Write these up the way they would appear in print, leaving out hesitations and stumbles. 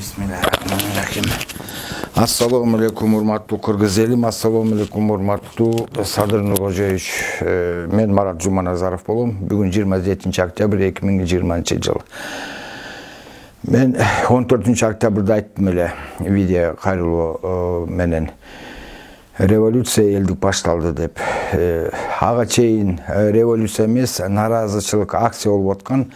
Bismillahirrahmanirrahim. Assalamu alaikum урматтуу кыргыз элим, assalamu alaikum урматтуу Садыр Нуркожоевич. Мен Марат Жуманазаров болом. Бүгүн 27 октябрь 2020 жыл. Мен 14 октябрда айттым эле видео кайрылуу менен революция элдик башталды деп. Ага чейин революция эмес, наразычылык акция болуп аткан.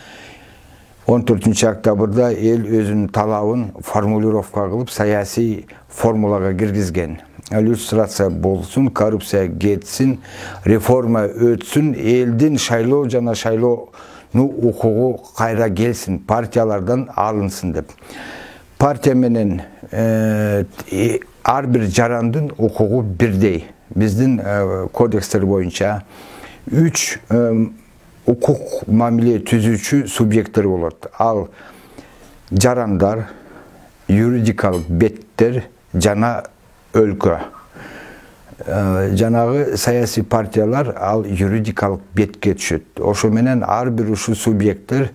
14 октябрда эл өзүнүн талабын формулировка кылып саясий формулага киргизген. Иллюстрация болсун, коррупция кетсин, реформа өтсүн, элдин шайлоо жана шайлоонун укугу кайра келсин, партиялардан алынсын деп. Партия менен ар бир жарандын укугу бирдей. Биздин кодекстер боюнча 3 укук мамиле түзүүчү субъекттер болот. Ал жарандар, юридикалык беттер жана өлкө. Жанагы саясий партиялар ал юридикалык бетке түшөт. Ошо менен ар бир ушул субъекттер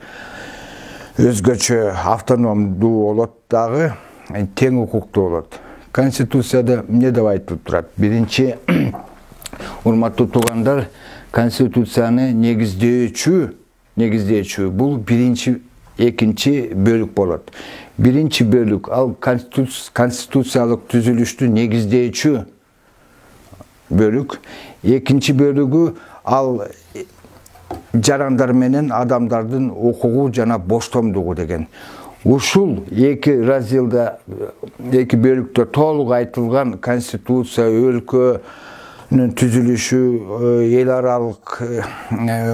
өзгөчө автономдуу болот дагы, тең укуктуу болот. Конституцияда эмне деп айтылып турат? Биринчи, урматтуу туугандар, Конституцияны негиздөөчү бул биринчи, экинчи бөлүк болот. Биринчи бөлүк ал конституциялык түзүлүштү негиздөөчү бөлүк. Экинчи бөлүгү ал жарандар менен адамдардын укугу жана боштомдугу деген. Ушул эки разделда, эки бөлүктө толук айтылган конституция, өлкө түзүлүшү, эл аралык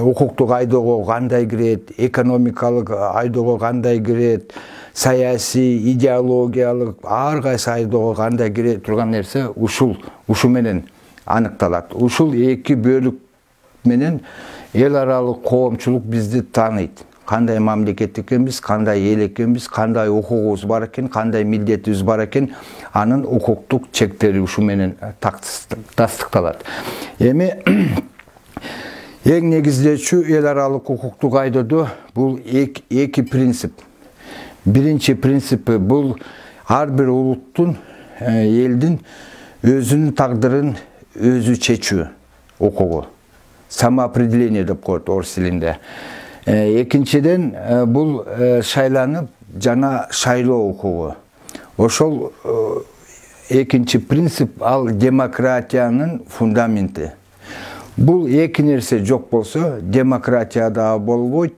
укуктук айдоого кандай кирет, экономикалык айдоого кандай кирет, саясий, идеологиялык ар кайсы айдоого кандай кире турган нерсе ушу менен аныкталат. Ушул эки бөлүк менен эл аралык коомчулук бизди тааныйт. Кандай мамлекет экенбиз, кандай эл экенбиз, кандай укугубуз бар экен, кандай милдетибиз бар экен, анын укуктук чектери ушу менен тастыкталат. Эми эң негиздөөчү эл аралык укуктук айдоодо бул эки принцип. Биринчи принципи бул ар бир улуттун, элдин өзүнүн тагдырын өзү чечүү укугу. Самоопределение деп коет орус тилинде. Экинчиден бул шайланып жана шайлоо укугу. Ошол экинчи принцип ал демократиянын фундаменти. Бул эки нерсе жок болсо, демократия да болбойт,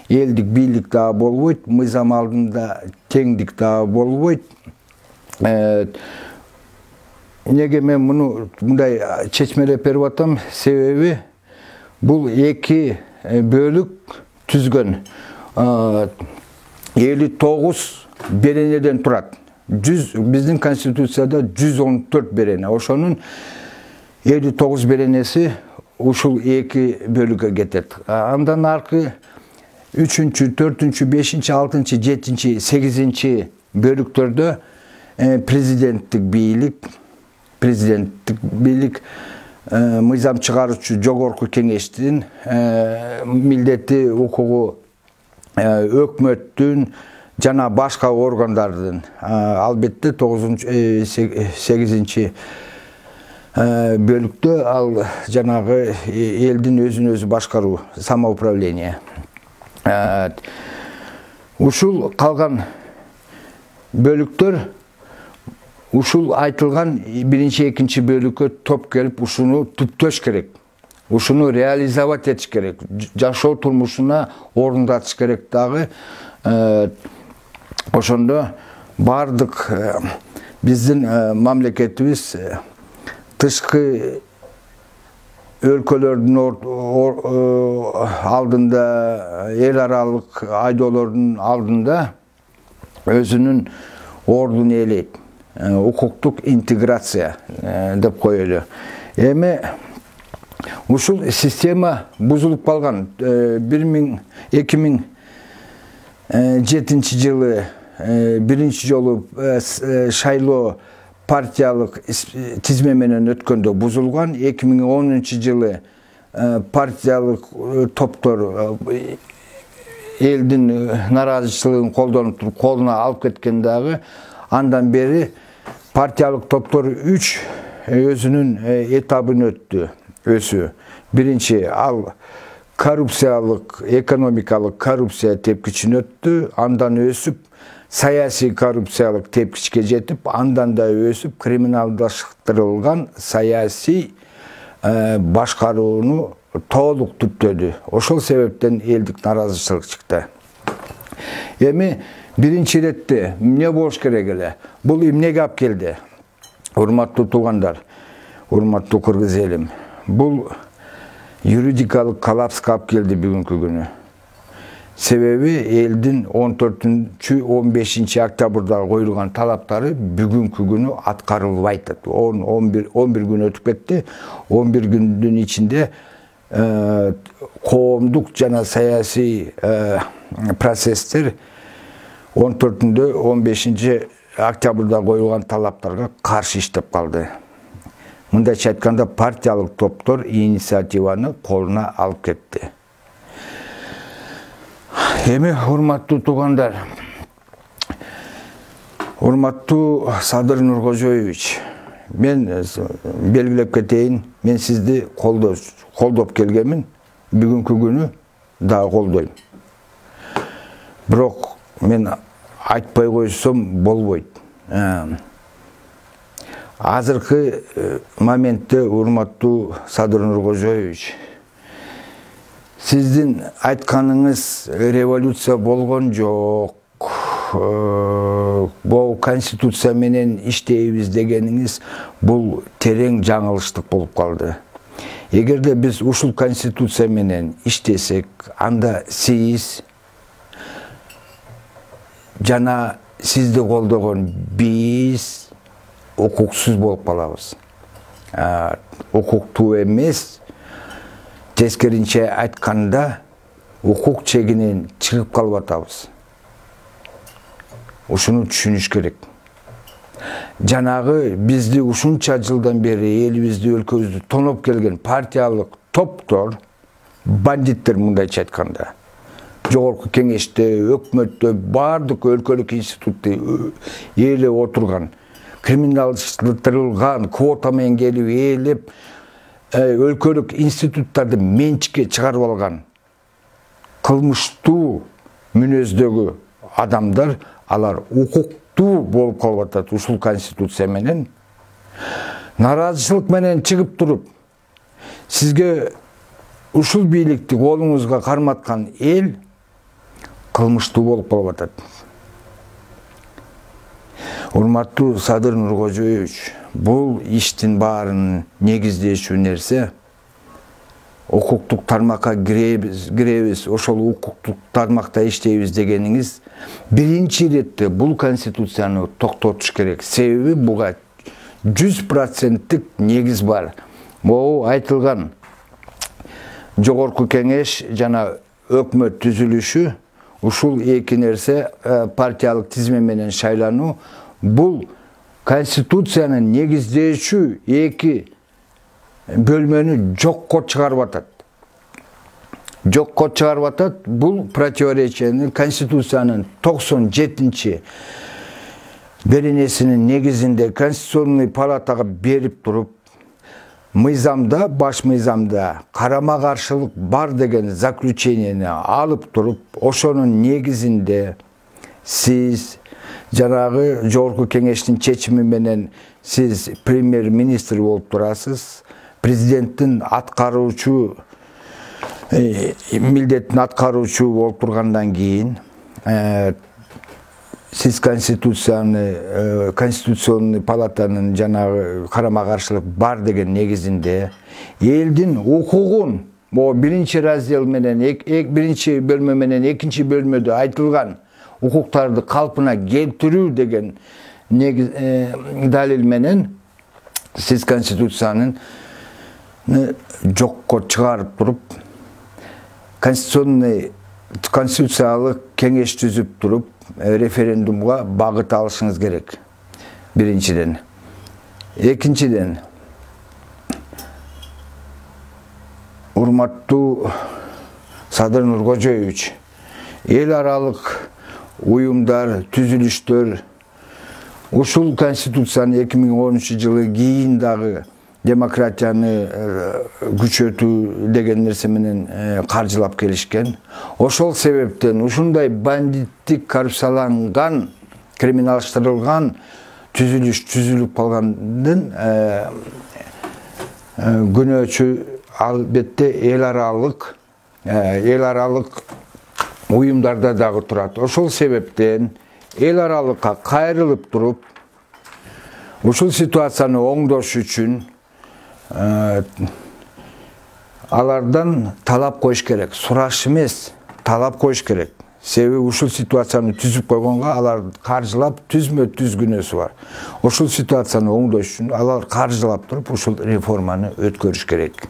элдик бийлик да болбойт, мыйзам алдында теңдик да болбойт. Неге мен муну мындай чечмелеп берип атам? Себеби бул эки бөлүк түзгөн 59 беренеден турат. Биздин конституцияда 114 берене. Ошонун 59 беренеси ушул эки бөлүккө кетет. Андан аркы 3-чү, 4-чү, 5-чи, 6-чы, 7-чи, 8-чи бөлүктөрдө президенттик бийлик мыйзам чыгаруучу жогорку кеңештин милдети укугу өкмөттүн жана башка органдардын, албетте 8-чи бөлүктө ал жанагы элдин өзүн өзү башкаруу, самоуправление. Ушул калган бөлүктөр ушул айтылган биринчи, экинчи бөлүккө топ келип, ушуну түптөш керек. Ушуну реализовать этиш керек. Жашоо турмушуна орундатыш керек дагы. Ошондо бардык биздин мамлекетибиз тышкы өлкөлөрдүн алдында, эл аралык айдоолордун алдында өзүнүн ордун ээлейт. Укуктук интеграция деп коелу. Эми ушул система бузулуп калган. 2007 жылы биринчи жолу шайлоо партиялык тизме менен өткөндө бузулган. 2010 жылы партиялык топтор элдин наразычылыгын колдонуп туруп колуна алып кеткен дагы. Андан бери партиялык топтор 3 өзүнүн этабын өтү. Биринчи ал коррупциялык, экономикалык коррупция тепкичин өттү, андан өсүп саясий коррупциялык тепкичке жетип, андан да өсүп криминалдаштырылган саясий башкарууну толук түптөдү. Ошол себептен элдик наразычылык чыкты. Эми биринчи иретте эмне болуш керек эле? Бул эмнеге алып келди? Урматтуу туугандар, урматтуу кыргыз элим. Бул юридикалык коллапска алып келди бүгүнкү күнү. Себеби элдин 14-15 октябрда коюлган талаптары бүгүнкү күнү аткарылбай атат. 11 күн өтүп кетти. 11 күндүн ичинде коомдук жана саясий процесстер 14-15 октябрда коюлган талаптарга каршы иштеп калды. Мындайча айтканда партиялык топтор инициативаны колуна алып кетти. Эми урматтуу туугандар, урматтуу Садыр Нуркожоевич, мен белгилеп кетейин, мен сизди колдоп келгенмин, бүгүнкү күнү дагы колдойм. Бирок мен айтпай койсом болбойт. Азыркы моментте урматтуу Садыр Нуркожоевич, сиздин айтканыңыз революция болгон жок. Бул конституция менен иштейбиз дегениңиз бул терең жаңылыштык болуп калды. Эгерде биз ушул конституция менен иштесек, анда сиз жана сизди колдогон биз укуксуз болуп калабыз. Укуктуу эмес, тескеринче айтканда укук чегинен чыгып калып атабыз. Ушуну түшүнүш керек. Жанагы бизди ушунча жылдан бери элибизди, өлкөбүздү тоноп келген партиялык топтор, бандиттер мындайча айтканда. Жогорку кеңеште, өкмөттө, бардык өлкөлүк институтта ээлеп отурган, криминалдаштырылган, квота менен келип ээлеп, өлкөлүк институттарды менчикке чыгарып алган кылмыштуу мүнөздөгү адамдар, алар укуктуу болуп калып атат ушул конституция менен. Наразычылык менен чыгып туруп, сизге ушул бийликти колуңузга карматкан эл кылмыштуу болуп калып атат. Урматтуу Садыр Нуркожоевич, бул иштин баарын негиздешүү нерсе укуктук тармакка киребиз, ошол укуктук тармакта иштейбиз дегениңиз биринчи иретте бул конституцияны токтотуш керек. Себеби буга 100% негиз бар. Могу айтылган жогорку кеңеш жана өкмөт түзүлүшү, ушул эки нерсе, партиялык тизме менен шайлануу, бул конституцияны негиздешүү эки бөлмөнү жокко чыгарып атат. Жокко чыгарып атат. Бул противоречияны конституциянын 97-чи беренесинин негизинде Конституционный палатага берип туруп, мыйзамда, баш мыйзамда карама каршылык бар деген заключенияны алып туруп, ошонун негизинде сиз жанагы жогорку кеңештин чечими менен сиз премьер-министр болуп турасыз. Президенттин аткаруучу милдетин аткаруучу болуп тургандан кийин сиз Конституционный палатанын жанагы карама каршылык бар деген негизинде элдин укугун, биринчи раздел менен, биринчи бөлмө менен экинчи бөлмөдө айтылган укуктарды калпына келтирүү деген далил менен сиз Конституциянын жокко чыгарып туруп, конституциялык кеңеш түзүп туруп, референдумга багыт алышыңыз керек. Биринчиден. Экинчиден, урматтуу Садыр Нуркожоевич, эл аралык уюмдар, түзүлүштөр ушул конституцияны 2013-жылы кийин дагы демократияны күчөтүү деген нерсе менен каржылап келишкен. Ошол себептен ушундай бандиттик, коррупцияланган, криминалдаштырылган түзүлүш түзүлүп калгандын күнөөчү албетте эл аралык уюмдарда дагы турат. Ошол себептен эл аралыкка кайрылып туруп, ушул ситуацияны оңдош үчүн алардан талап коюш керек. Сураш эмес, талап коюш керек. Себеби ушул ситуацияны түзүп койгонго алар каржылап түзмө-түз күнөөсү бар. Ушул ситуацияны оңдош үчүн алар каржылап туруп ушул реформаны өткөрүш керек.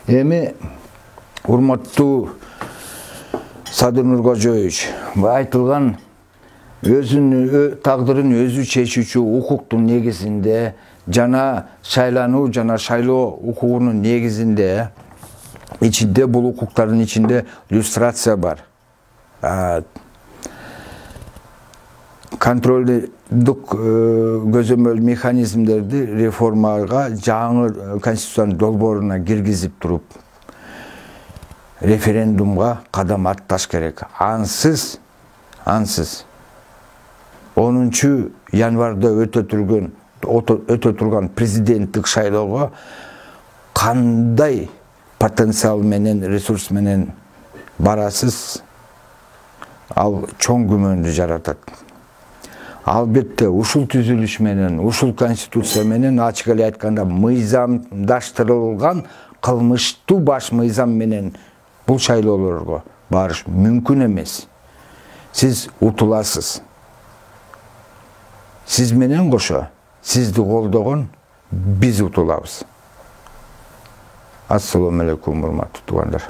Эми урматтуу Садыр Нуркожоевич, айтылган өзүнүн тагдырын өзү чечүүчү укуктун негизинде жана шайлануу жана шайлоо укугунун негизинде ичинде бул укуктардын ичинде люстрация бар. Контролдук көзөмөл механизмдерди реформага жаңы конституциянын долбооруна киргизип туруп референдумга кадам атташ керек. Ансыз 10 январда өтө турган президенттик шайлоого кандай потенциал менен, ресурс менен барасыз, ал чоң күмөндү жаратат. Албетте ушул түзүлүш менен, ушул конституция менен ачык эле айтканда мыйзамдаштырылган кылмыштуу баш мыйзам менен бул шайлоолорго барыш мүмкүн эмес. Сиз утуласыз. Сиз менен кошо сизди колдогон биз утулабыз. Ассаламу алейкум, урматтуу туугандар.